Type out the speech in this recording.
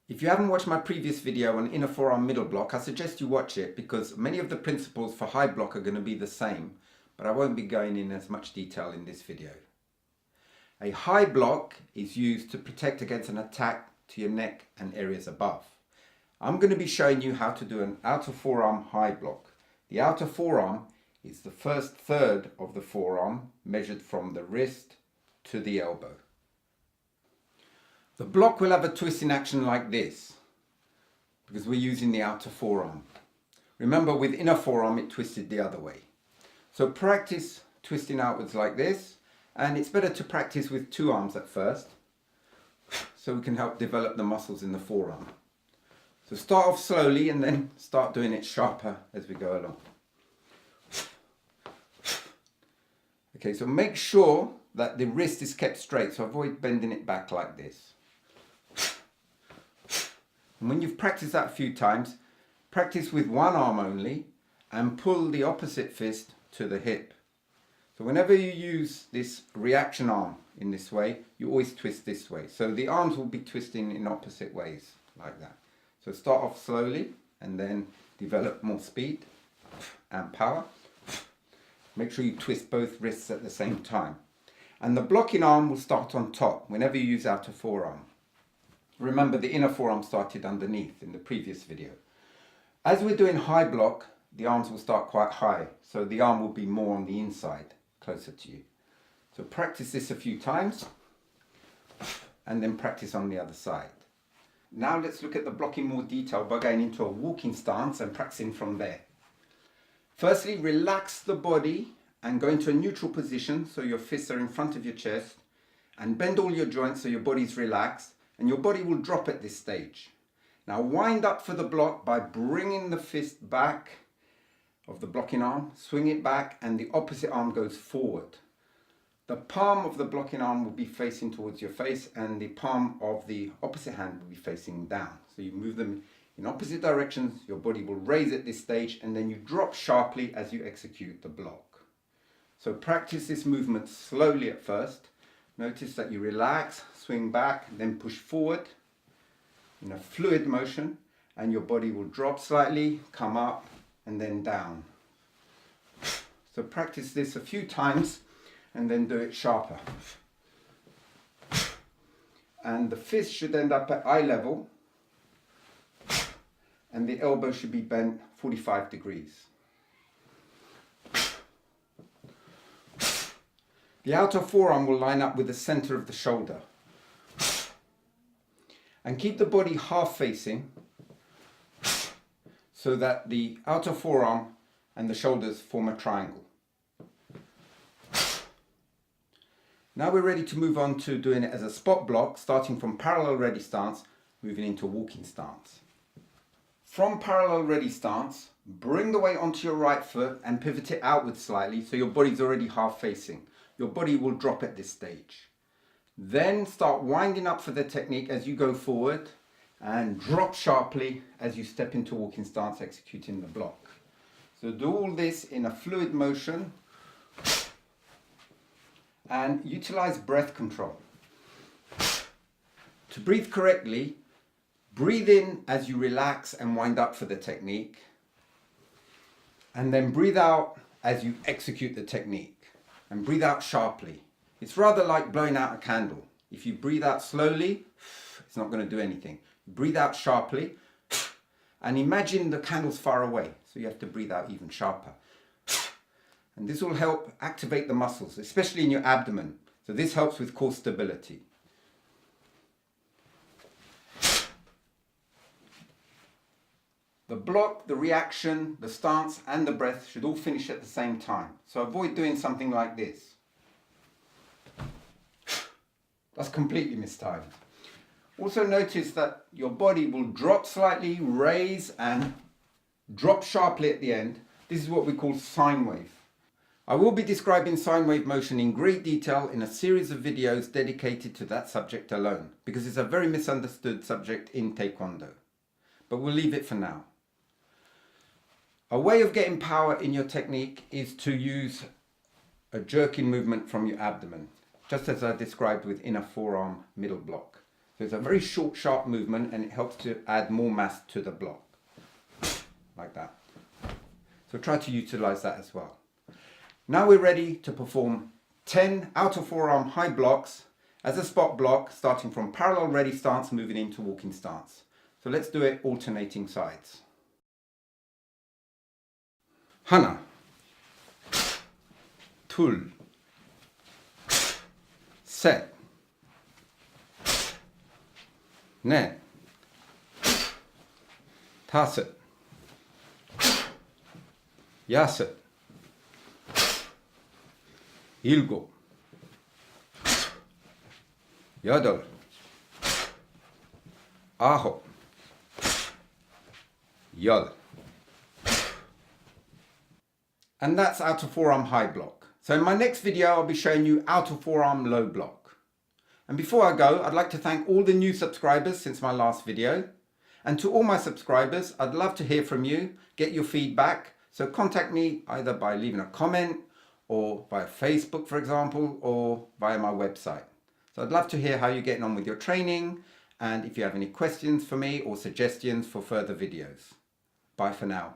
If you haven't watched my previous video on inner forearm middle block, I suggest you watch it because many of the principles for high block are going to be the same, but I won't be going in as much detail in this video. A high block is used to protect against an attack to your neck and areas above. I'm going to be showing you how to do an outer forearm high block. The outer forearm is the first third of the forearm measured from the wrist to the elbow. The block will have a twist in action like this because we're using the outer forearm. Remember, with inner forearm it twisted the other way. So practice twisting outwards like this, and it's better to practice with two arms at first so we can help develop the muscles in the forearm. So start off slowly and then start doing it sharper as we go along. Okay, so make sure that the wrist is kept straight, so avoid bending it back like this. And when you've practiced that a few times, practice with one arm only and pull the opposite fist to the hip. So whenever you use this reaction arm in this way, you always twist this way. So the arms will be twisting in opposite ways like that. So start off slowly and then develop more speed and power. Make sure you twist both wrists at the same time. And the blocking arm will start on top whenever you use outer forearm. Remember, the inner forearm started underneath in the previous video. As we're doing high block, the arms will start quite high, so the arm will be more on the inside, closer to you. So practice this a few times and then practice on the other side. Now let's look at the block in more detail by going into a walking stance and practicing from there. Firstly, relax the body and go into a neutral position so your fists are in front of your chest, and bend all your joints so your body's relaxed and your body will drop at this stage. Now wind up for the block by bringing the fist back of the blocking arm, swing it back, and the opposite arm goes forward. The palm of the blocking arm will be facing towards your face and the palm of the opposite hand will be facing down. So you move them in opposite directions, your body will raise at this stage, and then you drop sharply as you execute the block. So practice this movement slowly at first. Notice that you relax, swing back, then push forward in a fluid motion, and your body will drop slightly, come up, and then down. So practice this a few times and then do it sharper. And the fist should end up at eye level and the elbow should be bent 45 degrees. The outer forearm will line up with the center of the shoulder. And keep the body half facing so that the outer forearm and the shoulders form a triangle. Now we're ready to move on to doing it as a spot block, starting from parallel ready stance, moving into walking stance. From parallel ready stance, bring the weight onto your right foot and pivot it outwards slightly so your body's already half facing. Your body will drop at this stage. Then start winding up for the technique as you go forward and drop sharply as you step into walking stance executing the block. So do all this in a fluid motion and utilize breath control. To breathe correctly, breathe in as you relax and wind up for the technique, and then breathe out as you execute the technique. And breathe out sharply. It's rather like blowing out a candle. If you breathe out slowly, it's not going to do anything. Breathe out sharply and imagine the candle's far away. So you have to breathe out even sharper. And this will help activate the muscles, especially in your abdomen. So this helps with core stability. The block, the reaction, the stance and the breath should all finish at the same time. So avoid doing something like this. That's completely mistimed. Also notice that your body will drop slightly, raise and drop sharply at the end. This is what we call sine wave. I will be describing sine wave motion in great detail in a series of videos dedicated to that subject alone, because it's a very misunderstood subject in Taekwondo. But we'll leave it for now. A way of getting power in your technique is to use a jerking movement from your abdomen, just as I described with inner forearm middle block. So it's a very short, sharp movement, and it helps to add more mass to the block, like that. So try to utilize that as well. Now we're ready to perform 10 outer forearm high blocks as a spot block, starting from parallel ready stance, moving into walking stance. So let's do it alternating sides. Hana, tul, set, ne, taset, yaset, ilgo, yadal, aho, yal. And that's outer forearm high block. So in my next video, I'll be showing you outer forearm low block. And before I go, I'd like to thank all the new subscribers since my last video. And to all my subscribers, I'd love to hear from you, get your feedback. So contact me either by leaving a comment or via Facebook, for example, or via my website. So I'd love to hear how you're getting on with your training, and if you have any questions for me or suggestions for further videos. Bye for now.